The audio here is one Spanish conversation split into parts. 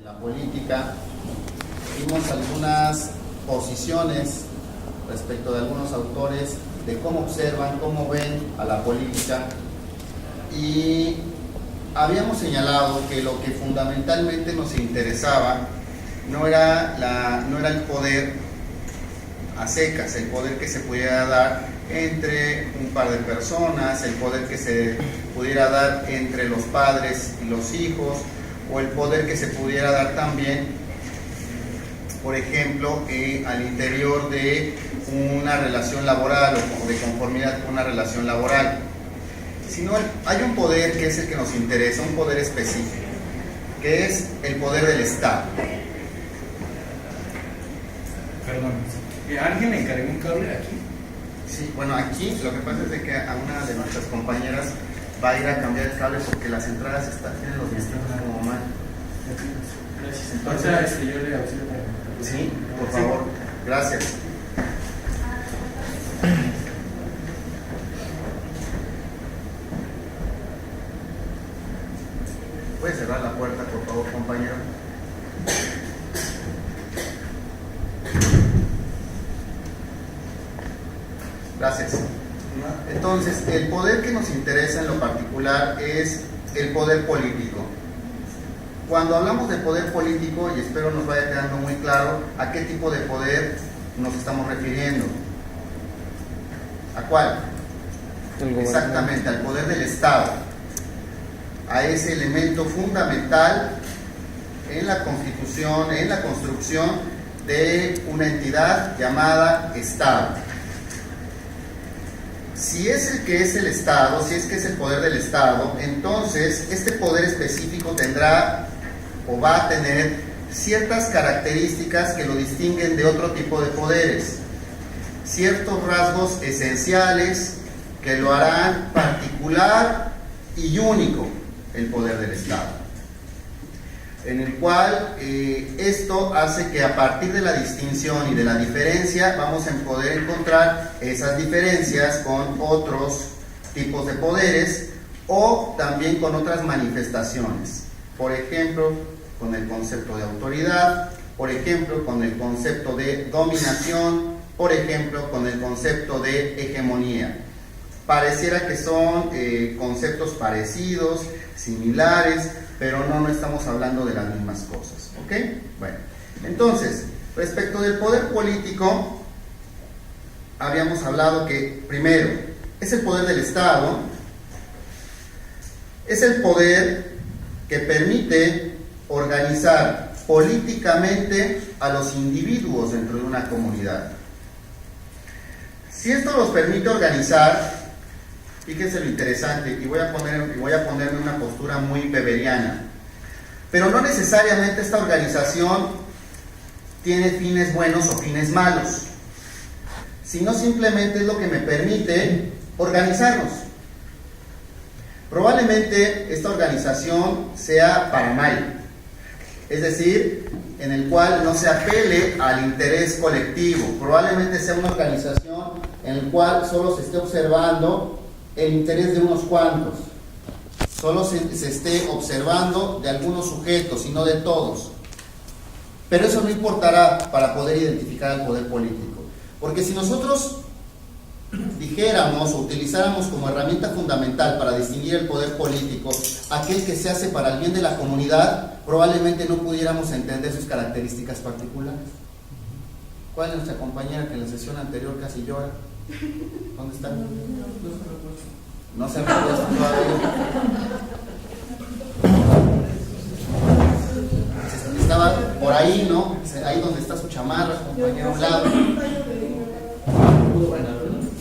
la política, vimos algunas posiciones respecto de algunos autores de cómo observan, cómo ven a la política, y habíamos señalado que lo que fundamentalmente nos interesaba no era el poder a secas, el poder que se pudiera dar entre un par de personas, el poder que se pudiera dar entre los padres y los hijos, o el poder que se pudiera dar también, por ejemplo, al interior de una relación laboral o de conformidad con una relación laboral. Sino hay un poder que es el que nos interesa, un poder específico, que es el poder del Estado. Perdón, ¿alguien le encargó un cable aquí? Sí, bueno, aquí lo que pasa es de que a una de nuestras compañeras va a ir a cambiar el cable porque las entradas tienen los destinos como mal. Gracias. Entonces, yo le auxilio para... Sí, por favor, gracias. ¿Puede cerrar la puerta, por favor, compañero? Gracias. Entonces, el poder que nos interesa en lo particular es el poder político. Cuando hablamos de poder político, y espero nos vaya quedando muy claro a qué tipo de poder nos estamos refiriendo. ¿A cuál? Exactamente, al poder del Estado, a ese elemento fundamental en la constitución, en la construcción de una entidad llamada Estado. Si es el que es el Estado, si es que es el poder del Estado, entonces este poder específico tendrá o va a tener ciertas características que lo distinguen de otro tipo de poderes, ciertos rasgos esenciales que lo harán particular y único el poder del Estado, en el cual esto hace que a partir de la distinción y de la diferencia vamos a poder encontrar esas diferencias con otros tipos de poderes o también con otras manifestaciones, por ejemplo con el concepto de autoridad, por ejemplo con el concepto de dominación, por ejemplo con el concepto de hegemonía. Pareciera que son conceptos parecidos, similares, pero no estamos hablando de las mismas cosas, ¿ok? Bueno, entonces, respecto del poder político, habíamos hablado que, primero, es el poder del Estado, es el poder que permite organizar políticamente a los individuos dentro de una comunidad. Si esto los permite organizar, fíjense lo interesante, y voy a ponerme una postura muy weberiana, pero no necesariamente esta organización tiene fines buenos o fines malos, sino simplemente es lo que me permite organizarnos. Probablemente esta organización sea para mal, es decir, en el cual no se apele al interés colectivo. Probablemente sea una organización en la cual solo se esté observando el interés de unos cuantos, solo se esté observando de algunos sujetos y no de todos. Pero eso no importará para poder identificar al poder político, porque si nosotros dijéramos o utilizáramos como herramienta fundamental para distinguir el poder político aquel que se hace para el bien de la comunidad, probablemente no pudiéramos entender sus características particulares. ¿Cuál es nuestra compañera que en la sesión anterior casi llora? ¿Dónde está? No se ha repuesto todavía. Estaba por ahí, ¿no? Ahí donde está su chamarra, su compañero a un lado.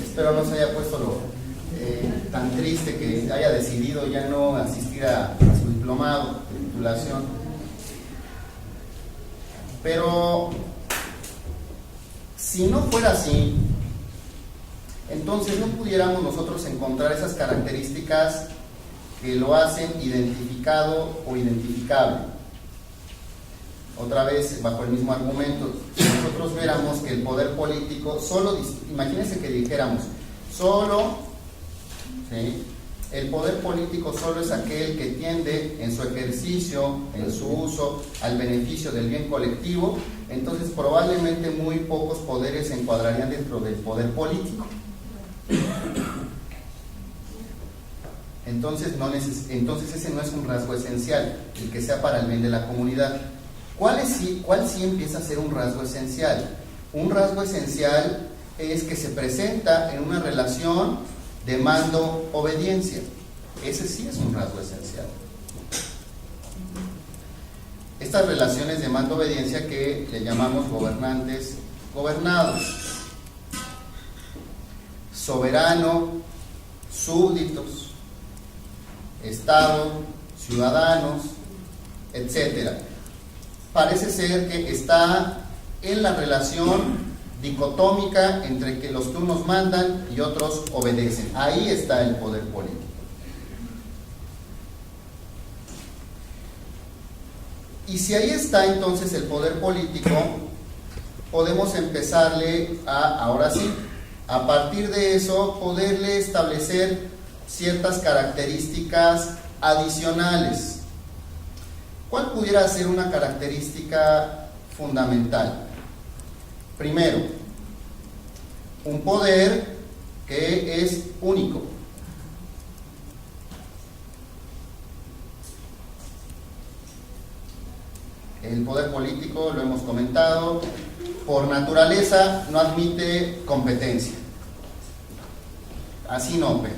Espero no se haya puesto tan triste que haya decidido ya no asistir a su diplomado de titulación. Pero si no fuera así, entonces no pudiéramos nosotros encontrar esas características que lo hacen identificado o identificable. Otra vez, bajo el mismo argumento, si nosotros viéramos que el poder político solo, imagínense que dijéramos, solo, ¿sí?, El poder político solo es aquel que tiende en su ejercicio, en su uso, al beneficio del bien colectivo. Entonces probablemente muy pocos poderes se encuadrarían dentro del poder político. Entonces ese no es un rasgo esencial, el que sea para el bien de la comunidad. ¿Cuál sí empieza a ser un rasgo esencial? Un rasgo esencial es que se presenta en una relación de mando-obediencia. Ese sí es un rasgo esencial. Estas relaciones de mando-obediencia que le llamamos gobernantes-gobernados. Soberano, súbditos, Estado, ciudadanos, etc. Parece ser que está en la relación dicotómica entre que los que unos mandan y otros obedecen. Ahí está el poder político. Y si ahí está entonces el poder político, podemos empezarle ahora sí, a partir de eso, poderle establecer ciertas características adicionales. ¿Cuál pudiera ser una característica fundamental? Primero, un poder que es único. El poder político, lo hemos comentado, por naturaleza no admite competencia. Así no opera.